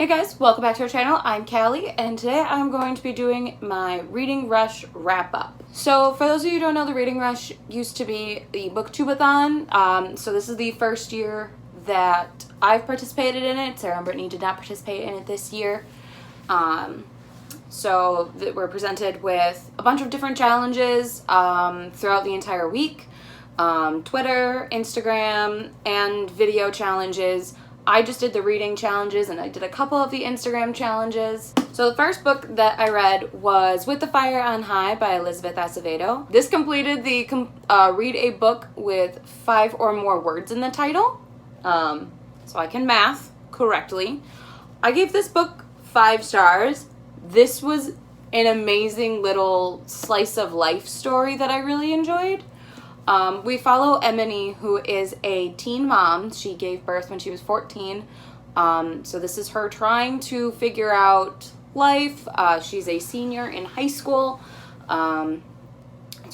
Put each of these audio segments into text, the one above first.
Hey guys, welcome back to our channel. I'm Callie, and today I'm going to be doing my Reading Rush wrap-up. So for those of you who don't know, the Reading Rush used to be the booktubeathon. So this is the first year that I've participated in it. Sarah and Brittany did not participate in it this year. So we're presented with a bunch of different challenges throughout the entire week. Twitter, Instagram, and video challenges. I just did the reading challenges and I did a couple of the Instagram challenges. So the first book that I read was With the Fire on High by Elizabeth Acevedo. This completed the read a book with 5 or more words in the title. So I can math correctly. I gave this book 5 stars. This was an amazing little slice of life story that I really enjoyed. We follow Emily, who is a teen mom. She gave birth when she was 14. So this is her trying to figure out life. She's a senior in high school. So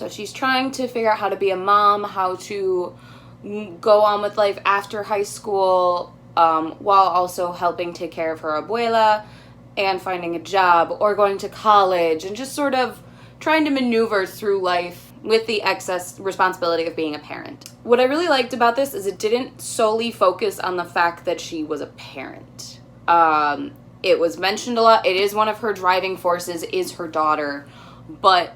she's trying to figure out how to be a mom, how to go on with life after high school, while also helping take care of her abuela and finding a job or going to college and just sort of trying to maneuver through life with the excess responsibility of being a parent. What I really liked about this is it didn't solely focus on the fact that she was a parent. It was mentioned a lot. It is one of her driving forces is her daughter, but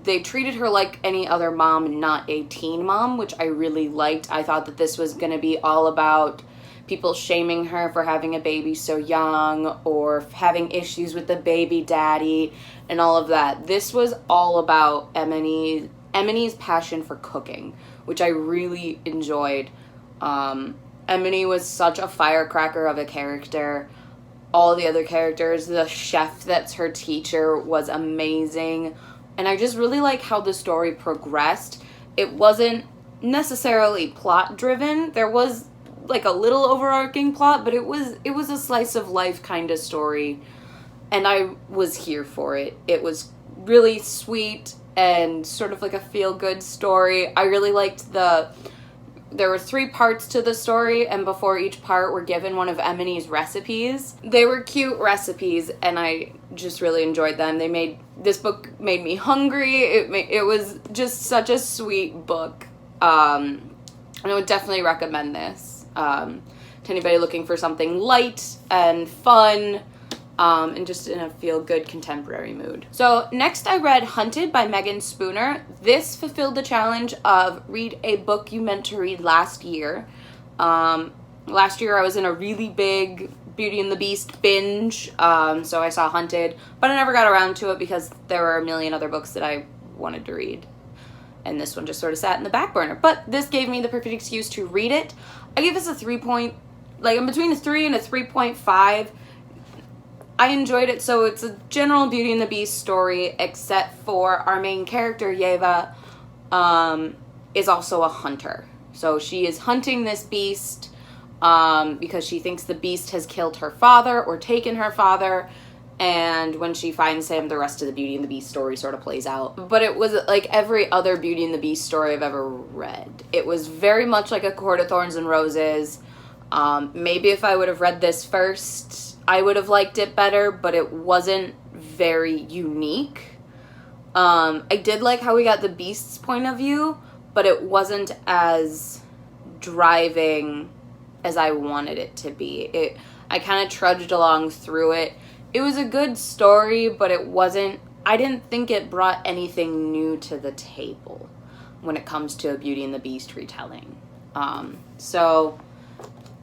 they treated her like any other mom, not a teen mom, which I really liked. I thought that this was going to be all about people shaming her for having a baby so young or having issues with the baby daddy and all of that. This was all about Emily's passion for cooking, which I really enjoyed. Emily was such a firecracker of a character. All the other characters, the chef that's her teacher was amazing. And I just really like how the story progressed. It wasn't necessarily plot driven. There was like a little overarching plot, but it was a slice of life kind of story. And I was here for it. It was really sweet and sort of like a feel-good story. I really liked there were 3 parts to the story, and before each part we're given one of Emily's recipes. They were cute recipes, and I just really enjoyed them. This book made me hungry. It was just such a sweet book. And I would definitely recommend this to anybody looking for something light and fun, and just in a feel-good contemporary mood. So next I read Hunted by Meagan Spooner. This fulfilled the challenge of read a book you meant to read last year. Last year I was in a really big Beauty and the Beast binge, so I saw Hunted, but I never got around to it because there were a million other books that I wanted to read. And this one just sort of sat in the back burner. But this gave me the perfect excuse to read it. I gave this a 3 point, like I'm between a 3 and a 3.5. I enjoyed it. So it's a general Beauty and the Beast story, except for our main character, Yeva, is also a hunter. So she is hunting this beast because she thinks the beast has killed her father or taken her father. And when she finds him, the rest of the Beauty and the Beast story sort of plays out. But it was like every other Beauty and the Beast story I've ever read. It was very much like A Court of Thorns and Roses. Maybe if I would have read this first, I would have liked it better, but it wasn't very unique. I did like how we got the Beast's point of view, but it wasn't as driving as I wanted it to be. I kind of trudged along through it. It was a good story, but I didn't think it brought anything new to the table when it comes to a Beauty and the Beast retelling. So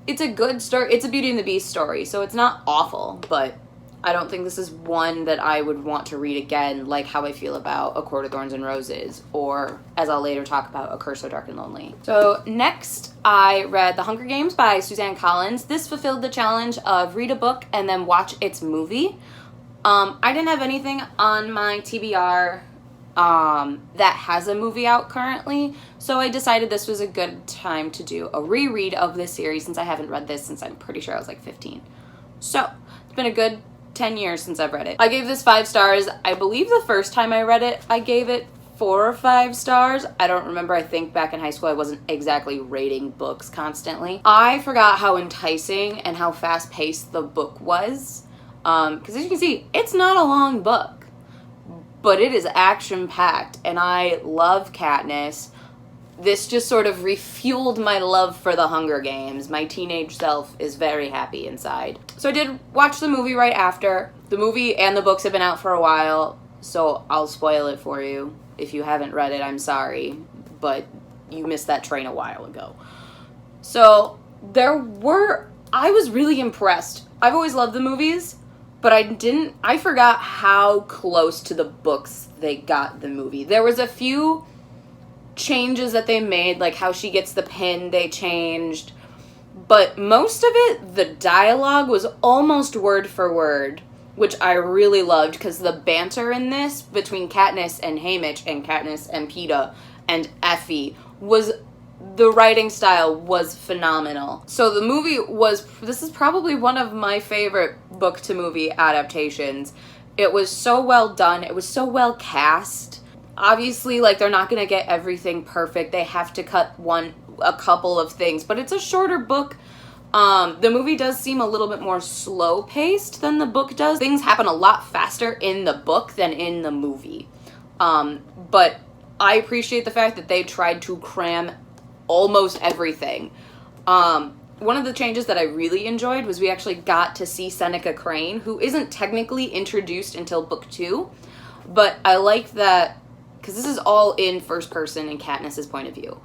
it's a good story. It's a Beauty and the Beast story, so it's not awful, but I don't think this is one that I would want to read again, like how I feel about A Court of Thorns and Roses, or, as I'll later talk about, A Curse So Dark and Lonely. So next, I read The Hunger Games by Suzanne Collins. This fulfilled the challenge of read a book and then watch its movie. I didn't have anything on my TBR that has a movie out currently, so I decided this was a good time to do a reread of this series since I haven't read this since I'm pretty sure I was like 15. So, it's been a good 10 years since I've read it. I gave this 5 stars. I believe the first time I read it, I gave it 4 or 5 stars. I don't remember. I think back in high school I wasn't exactly rating books constantly. I forgot how enticing and how fast-paced the book was. Because as you can see, it's not a long book, but it is action-packed, and I love Katniss. This just sort of refueled my love for the Hunger Games. My teenage self is very happy inside. So I did watch the movie right after. The movie and the books have been out for a while, so I'll spoil it for you. If you haven't read it, I'm sorry, but you missed that train a while ago. So I was really impressed. I've always loved the movies, but I forgot how close to the books they got the movie. There was a few changes that they made, like how she gets the pin they changed, but most of it, the dialogue was almost word for word, which I really loved, because the banter in this between Katniss and Haymitch and Katniss and Peeta and Effie the writing style was phenomenal. So the movie this is probably one of my favorite book to movie adaptations. It was so well done. It was so well cast. Obviously, like, they're not going to get everything perfect. They have to cut a couple of things, but it's a shorter book. The movie does seem a little bit more slow-paced than the book does. Things happen a lot faster in the book than in the movie. But I appreciate the fact that they tried to cram almost everything. One of the changes that I really enjoyed was we actually got to see Seneca Crane, who isn't technically introduced until book 2, but I like that, because this is all in first person in Katniss's point of view.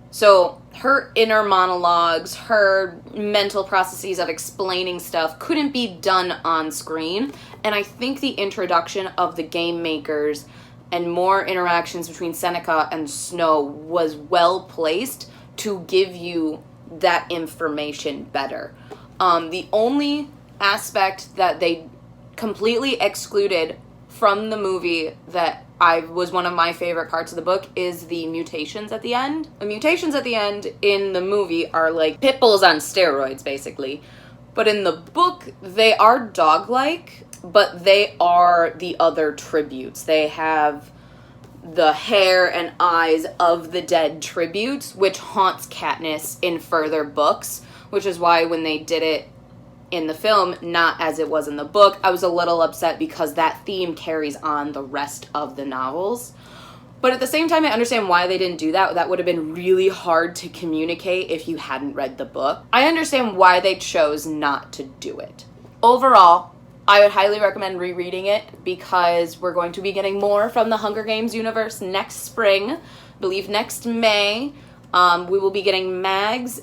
So her inner monologues, her mental processes of explaining stuff couldn't be done on screen. And I think the introduction of the game makers and more interactions between Seneca and Snow was well placed to give you that information better. The only aspect that they completely excluded from the movie that was one of my favorite parts of the book is the mutations at the end. The mutations at the end in the movie are like pit bulls on steroids, basically. But in the book, they are dog-like, but they are the other tributes. They have the hair and eyes of the dead tributes, which haunts Katniss in further books, which is why when they did it in the film, not as it was in the book, I was a little upset because that theme carries on the rest of the novels. But at the same time, I understand why they didn't do that. That would have been really hard to communicate if you hadn't read the book. I understand why they chose not to do it. Overall, I would highly recommend rereading it because we're going to be getting more from the Hunger Games universe next spring. I believe next May. We will be getting Mag's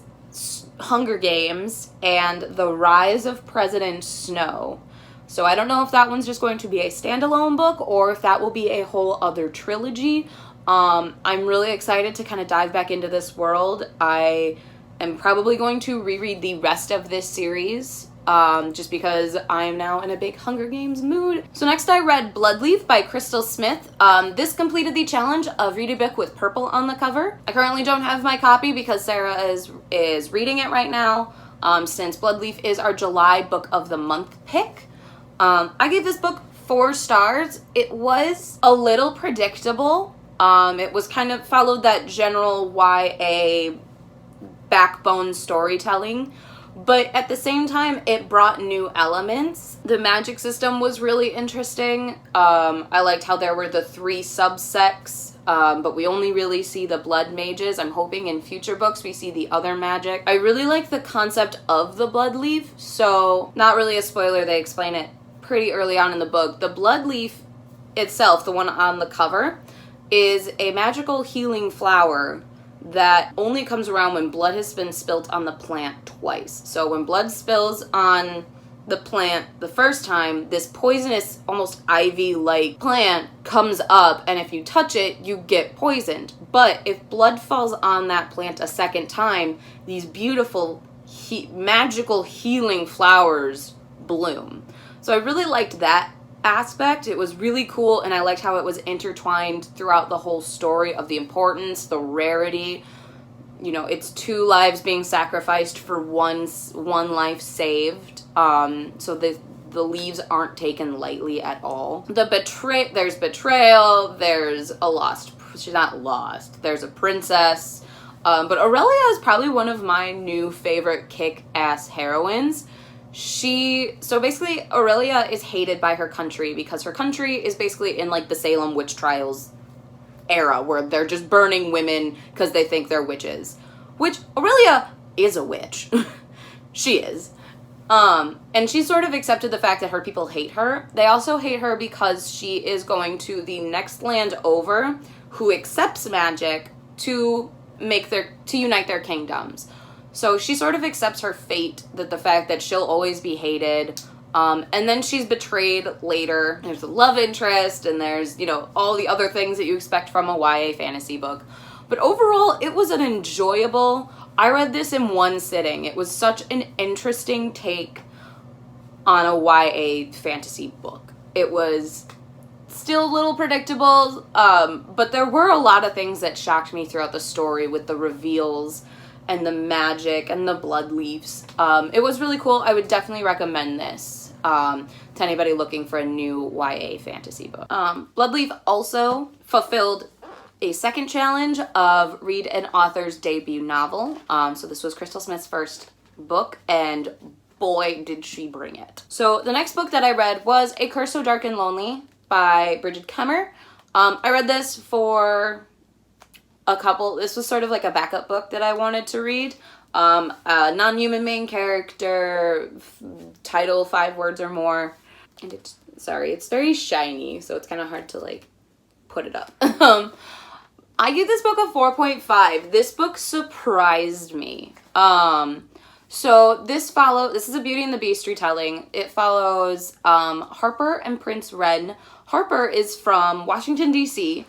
Hunger Games and The Rise of President Snow. So I don't know if that one's just going to be a standalone book or if that will be a whole other trilogy. I'm really excited to kind of dive back into this world. I am probably going to reread the rest of this series just because I'm now in a big Hunger Games mood. So next I read Bloodleaf by Crystal Smith. This completed the challenge of read a book with purple on the cover. I currently don't have my copy because Sarah is reading it right now, since Bloodleaf is our July book of the month pick. I gave this book 4 stars. It was a little predictable. It was kind of followed that general YA backbone storytelling, but at the same time, it brought new elements. The magic system was really interesting. I liked how there were the 3 subsects, but we only really see the blood mages. I'm hoping in future books we see the other magic. I really like the concept of the Bloodleaf, so not really a spoiler, they explain it pretty early on in the book. The Bloodleaf itself, the one on the cover, is a magical healing flower that only comes around when blood has been spilt on the plant twice. So when blood spills on the plant the first time, this poisonous, almost ivy-like plant comes up, and if you touch it, you get poisoned. But if blood falls on that plant a second time, these beautiful, magical healing flowers bloom. So I really liked that aspect. It was really cool, and I liked how it was intertwined throughout the whole story of the importance, the rarity. You know, it's 2 lives being sacrificed for one life saved. So the leaves aren't taken lightly at all. There's betrayal, there's a lost she's not lost. There's a princess. But Aurelia is probably one of my new favorite kick-ass heroines. So basically, Aurelia is hated by her country because her country is basically in, like, the Salem witch trials era where they're just burning women because they think they're witches. Which, Aurelia is a witch. She is. And she sort of accepted the fact that her people hate her. They also hate her because she is going to the next land over who accepts magic to unite their kingdoms. So she sort of accepts her fate, that the fact that she'll always be hated. And then she's betrayed later. There's a love interest, and there's, you know, all the other things that you expect from a YA fantasy book. But overall, it was an enjoyable... I read this in one sitting. It was such an interesting take on a YA fantasy book. It was still a little predictable, but there were a lot of things that shocked me throughout the story with the reveals and the magic and the Bloodleafs. It was really cool. I would definitely recommend this to anybody looking for a new YA fantasy book. Bloodleaf also fulfilled a second challenge of read an author's debut novel. So this was Crystal Smith's first book, and boy, did she bring it. So the next book that I read was A Curse So Dark and Lonely by Brigid Kemmerer. I read this for this was sort of like a backup book that I wanted to read. A non-human main character, title 5 words or more. And it's very shiny, so it's kind of hard to, like, put it up. I give this book a 4.5. This book surprised me. So this is a Beauty and the Beast retelling. It follows Harper and Prince Wren. Harper is from Washington, D.C.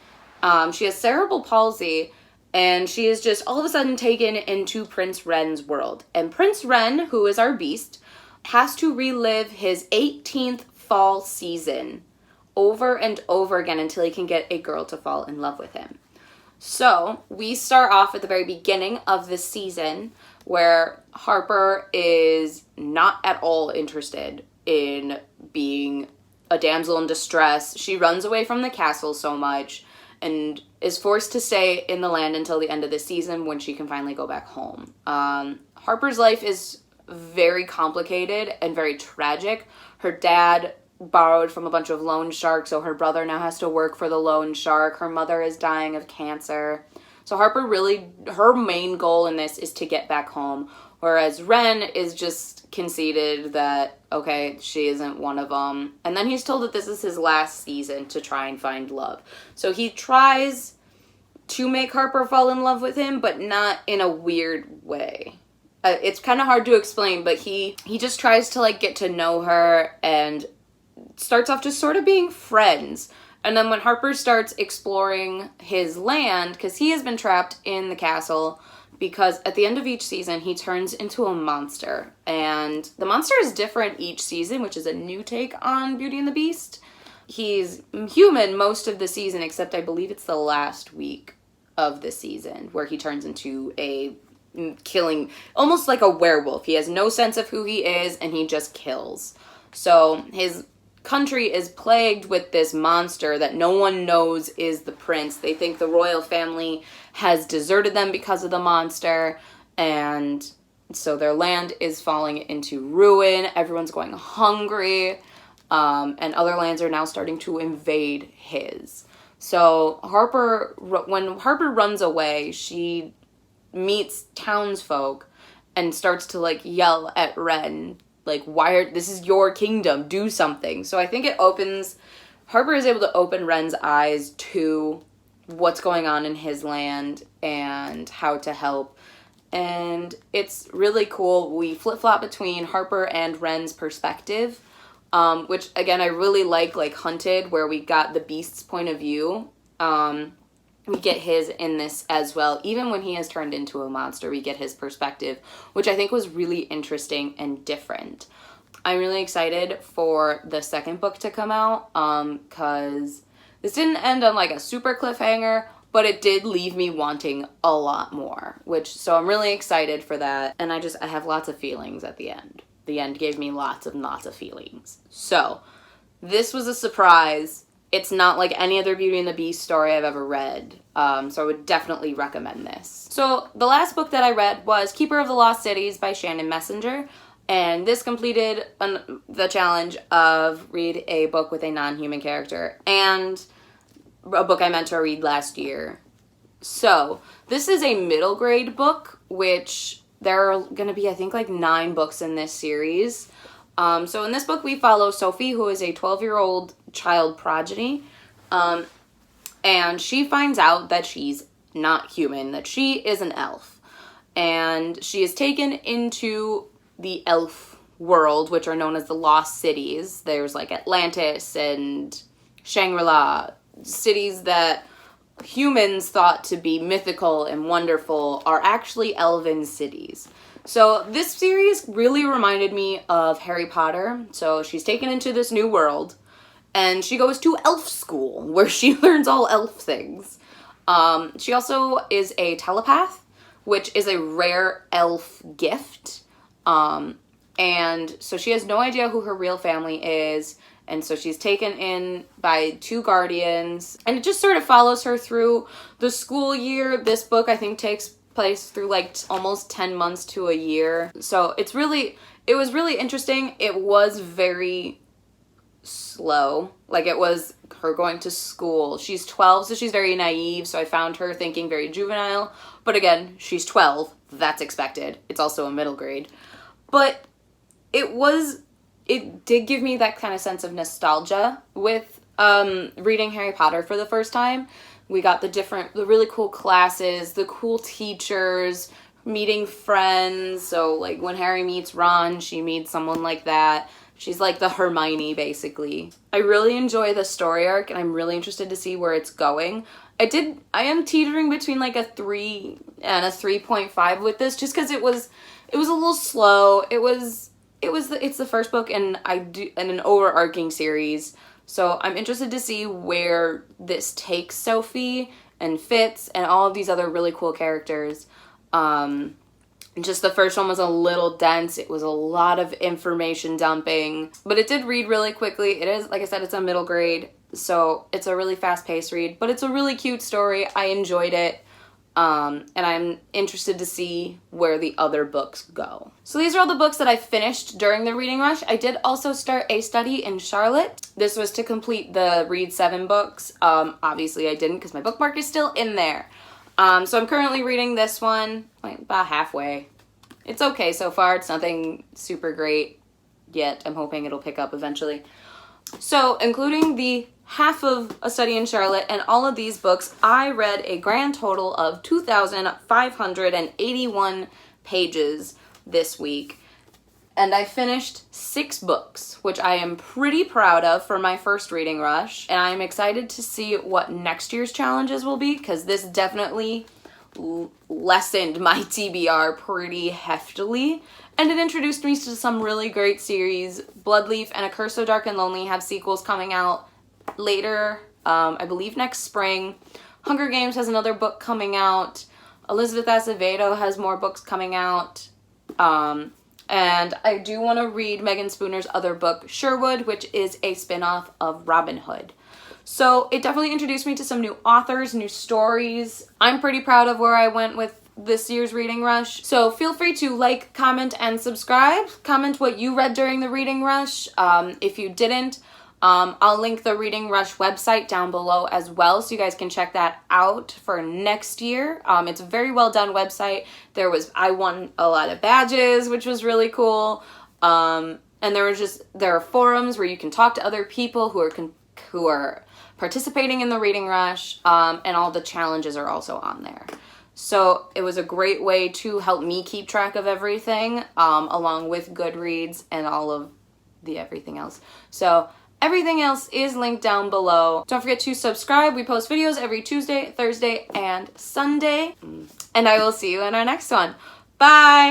She has cerebral palsy, and she is just all of a sudden taken into Prince Wren's world. And Prince Wren, who is our beast, has to relive his 18th fall season over and over again until he can get a girl to fall in love with him. So we start off at the very beginning of this season where Harper is not at all interested in being a damsel in distress. She runs away from the castle so much and is forced to stay in the land until the end of the season when she can finally go back home. Harper's life is very complicated and very tragic. Her dad borrowed from a bunch of loan sharks, so her brother now has to work for the loan shark. Her mother is dying of cancer. So Harper her main goal in this is to get back home, whereas Wren is just conceded that, okay, she isn't one of them. And then he's told that this is his last season to try and find love. So he tries to make Harper fall in love with him, but not in a weird way. It's kind of hard to explain, but he just tries to, like, get to know her and starts off just sort of being friends. And then when Harper starts exploring his land, because he has been trapped in the castle, because at the end of each season, he turns into a monster. And the monster is different each season, which is a new take on Beauty and the Beast. He's human most of the season, except I believe it's the last week of the season, where he turns into a killing, almost like a werewolf. He has no sense of who he is, and he just kills. So his country is plagued with this monster that no one knows is the prince. They think the royal family has deserted them because of the monster, and so their land is falling into ruin. Everyone's going hungry, and other lands are now starting to invade his. So when Harper runs away, she meets townsfolk and starts to, like, yell at Wren, like, this is your kingdom, do something. So I think Harper is able to open Wren's eyes to what's going on in his land and how to help. And it's really cool. We flip-flop between Harper and Wren's perspective, which, again, I really like Hunted, where we got the beast's point of view. We get his in this as well. Even when he has turned into a monster, we get his perspective, which I think was really interesting and different. I'm really excited for the second book to come out, because this didn't end on, like, a super cliffhanger, but it did leave me wanting a lot more, so I'm really excited for that. And I have lots of feelings at the end. The end gave me lots of feelings. So this was a surprise. it's not like any other Beauty and the Beast story I've ever read. So I would definitely recommend this. So the last book that I read was Keeper of the Lost Cities by Shannan Messenger. And this completed the challenge of read a book with a non-human character, and a book I meant to read last year. So this is a middle grade book, which there are going to be, I think, like 9 books in this series. So in this book, we follow Sophie, who is a 12-year-old child prodigy. And she finds out that she's not human, that she is an elf. And she is taken into the elf world, which are known as the Lost Cities. There's like Atlantis and Shangri-La, cities that humans thought to be mythical and wonderful are actually elven cities. So this series really reminded me of Harry Potter. So she's taken into this new world, and she goes to elf school where she learns all elf things. She also is a telepath, which is a rare elf gift. And so she has no idea who her real family is, and so she's taken in by 2 guardians, and it just sort of follows her through the school year. This book, I think, takes place through like almost 10 months to a year. So it was really interesting. It was very slow. Like, it was her going to school. She's 12, so she's very naive, so I found her thinking very juvenile. But again, she's 12. That's expected. It's also a middle grade. But it did give me that kind of sense of nostalgia with reading Harry Potter for the first time. We got the really cool classes, the cool teachers, meeting friends. So like when Harry meets Ron, she meets someone like that. She's like the Hermione, basically. I really enjoy the story arc, and I'm really interested to see where it's going. I am teetering between like a 3 and a 3.5 with this, just because it was a little slow. It's the first book in an overarching series, so I'm interested to see where this takes Sophie and Fitz and all of these other really cool characters. Just the first one was a little dense. It was a lot of information dumping, but it did read really quickly. It is, like I said, it's a middle grade, so it's a really fast-paced read, but it's a really cute story. I enjoyed it. And I'm interested to see where the other books go. So these are all the books that I finished during the reading rush. I did also start a study in Charlotte. This was to complete the read 7 books. Obviously I didn't because my bookmark is still in there. So I'm currently reading this one, like about halfway. It's okay so far. It's nothing super great yet. I'm hoping it'll pick up eventually. So including the half of A Study in Charlotte and all of these books, I read a grand total of 2,581 pages this week. And I finished 6 books, which I am pretty proud of for my first reading rush. And I'm excited to see what next year's challenges will be, because this definitely lessened my TBR pretty heftily. And it introduced me to some really great series. Bloodleaf and A Curse So Dark and Lonely have sequels coming out later, I believe next spring. Hunger Games has another book coming out. Elizabeth Acevedo has more books coming out. And I do want to read Megan Spooner's other book, Sherwood, which is a spin-off of Robin Hood. So it definitely introduced me to some new authors, new stories. I'm pretty proud of where I went with this year's reading rush. So feel free to like, comment, and subscribe. Comment what you read during the reading rush. If you didn't, I'll link the Reading Rush website down below as well, so you guys can check that out for next year. It's a very well done website. I won a lot of badges, which was really cool. And there are forums where you can talk to other people who are participating in the Reading Rush, and all the challenges are also on there. So it was a great way to help me keep track of everything, along with Goodreads and all of the everything else. So everything else is linked down below. Don't forget to subscribe. We post videos every Tuesday, Thursday, and Sunday. And I will see you in our next one. Bye!